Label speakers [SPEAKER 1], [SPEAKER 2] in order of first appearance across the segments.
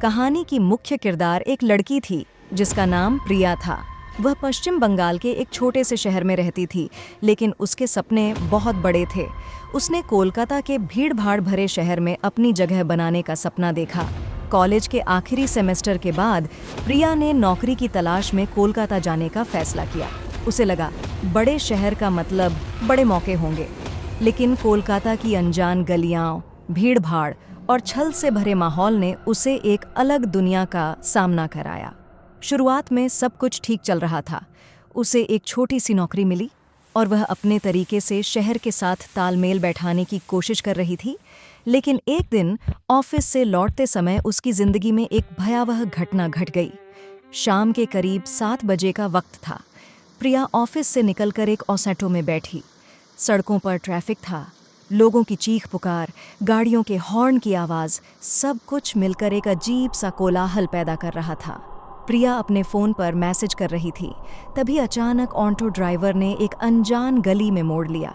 [SPEAKER 1] कहानी की मुख्य किरदार एक लड़की थी जिसका नाम प्रिया था। वह पश्चिम बंगाल के एक छोटे से शहर में रहती थी, लेकिन उसके सपने बहुत बड़े थे। उसने कोलकाता के भीड़-भाड़ भरे शहर में अपनी जगह बनाने का सपना देखा। कॉलेज के आखिरी सेमेस्टर के बाद प्रिया ने नौकरी की तलाश में कोलकाता जाने का फैसला किया। उसे लगा, बड़े शहर का मतलब बड़े मौके होंगे। लेकिन कोलकाता की अनजान गलियां, भीड़-भाड़ और छल से भरे माहौल ने उसे एक अलग दुनिया का सामना कराया। शुरुआत में सब कुछ ठीक चल रहा था। उसे एक छोटी सी नौकरी मिली और वह अपने तरीके से शहर के साथ तालमेल बैठाने की कोशिश कर रही थी। लेकिन एक दिन ऑफिस से लौटते समय उसकी जिंदगी में एक भयावह घटना घट गई। शाम के करीब 7 बजे का वक्त था। प्रिया ऑफिस से निकलकर एक ऑटो में बैठी। सड़कों पर ट्रैफिक था, लोगों की चीख पुकार, गाड़ियों के हॉर्न की आवाज़, सब कुछ मिलकर एक अजीब सा कोलाहल पैदा कर रहा था। प्रिया अपने फ़ोन पर मैसेज कर रही थी, तभी अचानक ऑटो ड्राइवर ने एक अनजान गली में मोड़ लिया।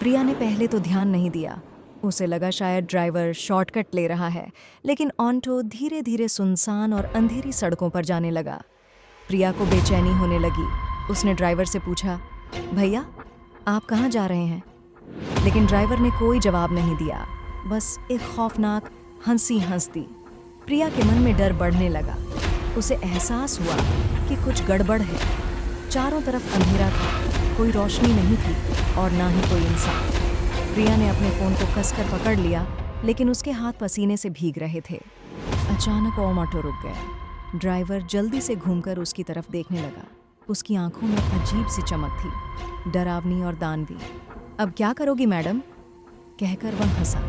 [SPEAKER 1] प्रिया ने पहले तो ध्यान नहीं दिया। उसे लगा शायद ड्राइवर शॉर्टकट ले रहा है, लेकिन ऑटो धीरे धीरे सुनसान और अंधेरी सड़कों पर जाने लगा। प्रिया को बेचैनी होने लगी। उसने ड्राइवर से पूछा, भैया आप कहाँ जा रहे हैं? लेकिन ड्राइवर ने कोई जवाब नहीं दिया, बस एक खौफनाक हंसी हंस दी। प्रिया के मन में डर बढ़ने लगा। उसे एहसास हुआ कि कुछ गड़बड़ है। चारों तरफ अंधेरा था, कोई रोशनी नहीं थी और ना ही कोई इंसान। प्रिया ने अपने फ़ोन को कसकर पकड़ लिया, लेकिन उसके हाथ पसीने से भीग रहे थे। अचानक ऑटो रुक गया। ड्राइवर जल्दी से घूमकर उसकी तरफ देखने लगा। उसकी आंखों में अजीब सी चमक थी, डरावनी और दानवी। अब क्या करोगी मैडम? कहकर वह हंसा।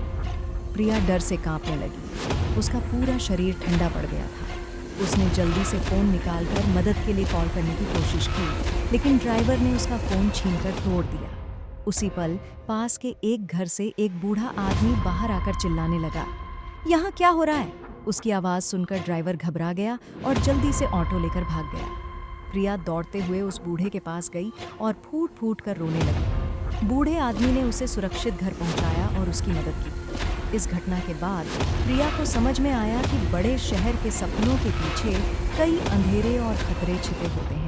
[SPEAKER 1] प्रिया डर से कांपने लगी। उसका पूरा शरीर ठंडा पड़ गया था। उसने जल्दी से फ़ोन निकालकर मदद के लिए कॉल करने की कोशिश की, लेकिन ड्राइवर ने उसका फ़ोन छीनकर तोड़ दिया। उसी पल पास के एक घर से एक बूढ़ा आदमी बाहर आकर चिल्लाने लगा, यहाँ क्या हो रहा है? उसकी आवाज़ सुनकर ड्राइवर घबरा गया और जल्दी से ऑटो लेकर भाग गया। प्रिया दौड़ते हुए उस बूढ़े के पास गई और फूट फूट कर रोने लगी। बूढ़े आदमी ने उसे सुरक्षित घर पहुंचाया और उसकी मदद की। इस घटना के बाद प्रिया को समझ में आया कि बड़े शहर के सपनों के पीछे कई अंधेरे और खतरे छिपे होते हैं।